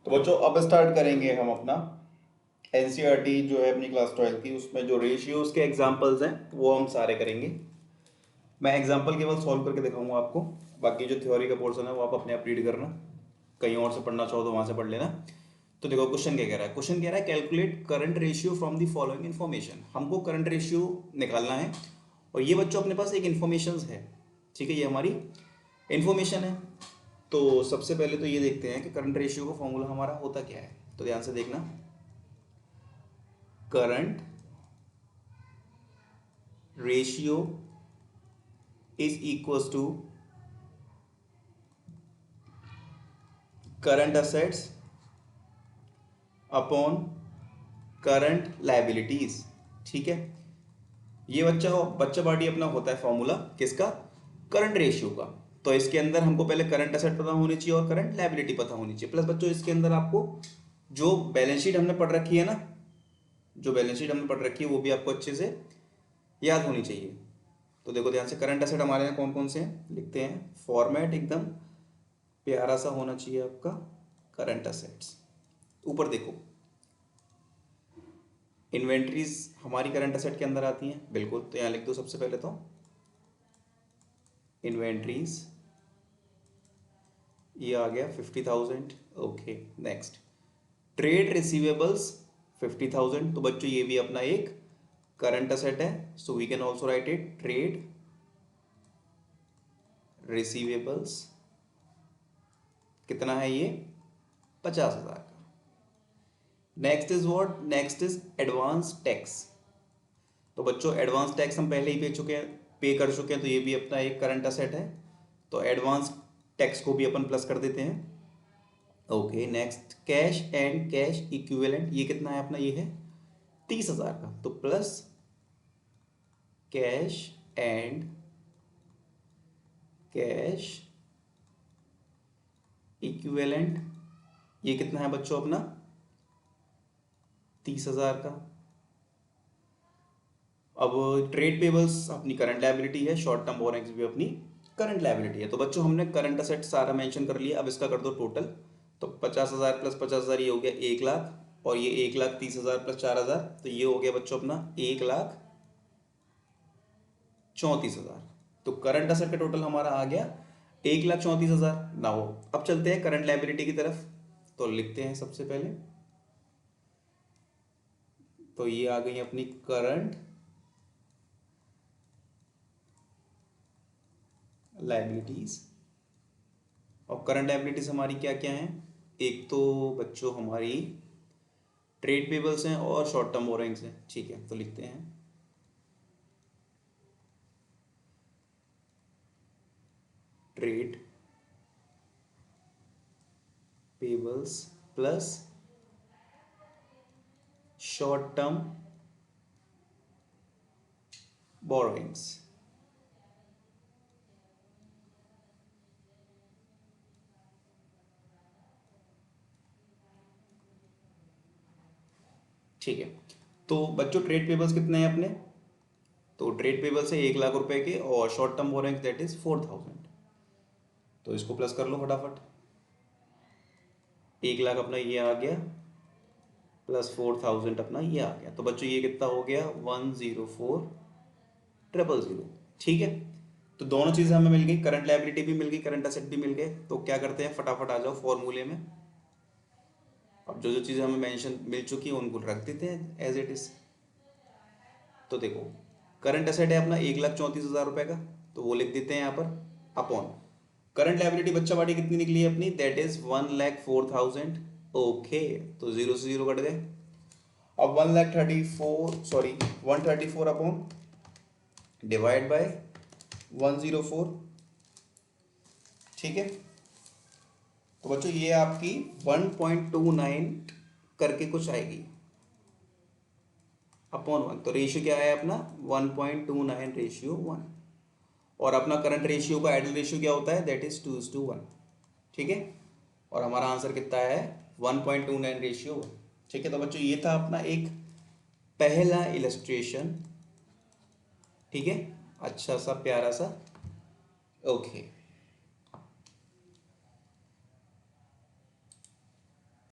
तो बच्चों अब स्टार्ट करेंगे हम अपना एनसीईआरटी जो है अपनी क्लास 12 की, उसमें जो रेशियोज के एग्जांपल्स हैं वो हम सारे करेंगे। मैं एग्जांपल केवल सॉल्व करके दिखाऊंगा आपको, बाकी जो थ्योरी का पोर्शन है वो आप अपने आप रीड करना, कहीं और से पढ़ना चाहो तो वहां से पढ़ लेना। तो देखो क्वेश्चन क्या कह रहा है। क्वेश्चन कह रहा है calculate current ratio from the following information. हमको करंट रेशियो निकालना है और ये बच्चों अपने पास एक इन्फॉर्मेशन है, ठीक है, ये हमारी इन्फॉर्मेशन है। तो सबसे पहले तो ये देखते हैं कि करंट रेशियो का फॉर्मूला हमारा होता क्या है। तो ध्यान से देखना, current ratio is equals to current assets upon current liabilities, ठीक है। ये बच्चा पार्टी अपना होता है फॉर्मूला किसका, करंट रेशियो का। तो इसके अंदर हमको पहले करंट असेट पता होनी चाहिए और करंट लाइबिलिटी पता होनी चाहिए, प्लस बच्चों इसके अंदर आपको जो बैलेंस शीट हमने पढ़ रखी है ना, जो बैलेंस शीट हमने पढ़ रखी है वो भी आपको अच्छे से याद होनी चाहिए। तो देखो ध्यान से, करंट असेट हमारे यहाँ कौन कौन से हैं लिखते हैं। फॉर्मेट एकदम प्यारा सा होना चाहिए आपका, करंट असेट्स। ऊपर देखो, इन्वेंट्रीज हमारी करंट असेट के अंदर आती हैं, बिल्कुल। तो यहाँ लिख दो सबसे पहले तो इन्वेंट्रीज, ये आ गया 50,000। Okay, next trade receivables 50,000। तो बच्चों ये भी अपना एक करंट असेट है, so we can also write it trade receivables. कितना है ये, 50,000 का। Next is what, next is advance tax. तो बच्चों एडवांस टैक्स हम पहले ही पे कर चुके हैं, तो ये भी अपना एक करंट असेट है। तो एडवांस टैक्स को भी अपन प्लस कर देते हैं। Okay, next cash and cash equivalent, ये कितना है अपना, ये है 30,000 का। तो plus cash and cash equivalent, ये कितना है बच्चों अपना 30,000 का। अब ट्रेड पेबल्स अपनी करंट लायबिलिटी है, शॉर्ट टर्म बोरोइंग्स भी अपनी करंट लायबिलिटी है। तो बच्चों हमने करंट असेट सारा मेंशन कर लिया, अब इसका कर दो टोटल। तो 50,000 प्लस 50,000 ये हो गया 1,00,000, और ये 1,30,000 प्लस 4,000, तो ये हो गया बच्चों अपना 1,34,000। तो करंट असेट का टोटल हमारा आ गया 1,34,000 ना हो। अब चलते हैं करंट लायबिलिटी की तरफ, तो लिखते हैं सबसे पहले। तो ये आ गई अपनी करंट लायबिलिटीज। और करंट लायबिलिटीज हमारी क्या क्या हैं, एक तो बच्चों हमारी ट्रेड पेबल्स हैं और शॉर्ट टर्म बोरोइंग्स हैं, ठीक है। तो लिखते हैं trade payables plus short term borrowings. ठीक है। तो बच्चों ट्रेड पेबल्स कितने हैं अपने, तो ट्रेड पेबल्स है 1,00,000 रुपए के, और short term borrowings that is 4,000। तो इसको प्लस कर लो फटाफट। 1,00,000 अपना ये आ गया, प्लस 4,000 अपना ये आ गया। तो बच्चों ये कितना हो गया 1,04,000, ठीक है। तो दोनों चीज़ें हमें मिल गई, करंट लायबिलिटी भी मिल गई, करंट असेट भी मिल गए। तो क्या करते हैं, फटाफट आ जाओ फॉर्मूले में। अब जो जो चीज़ें हमें मेंशन मिल चुकी हैं उनको रख देते हैं एज इट इज। तो देखो करंट असेट है अपना 1,34,000 रुपए का, तो वो लिख देते हैं यहाँ पर अपॉन करंट लायबिलिटी बच्चा बाड़ी कितनी निकली है अपनी, दैट इज 1,04,000। ओके, तो जीरो से जीरो कट गए। अब 1,34 अपॉन डिवाइड बाय 1,04, ठीक है। तो बच्चों ये आपकी 1.29 करके कुछ आएगी अपॉन 1। तो रेशियो क्या है अपना 1.29 रेशियो 1। और अपना करंट रेशियो का आइडल रेशियो क्या होता है, दैट इज 2:1, ठीक है। और हमारा आंसर कितना है 1.29 रेशियो 1, ठीक है। तो बच्चों ये था अपना एक पहला इलस्ट्रेशन, ठीक है, अच्छा सा प्यारा सा। ओके।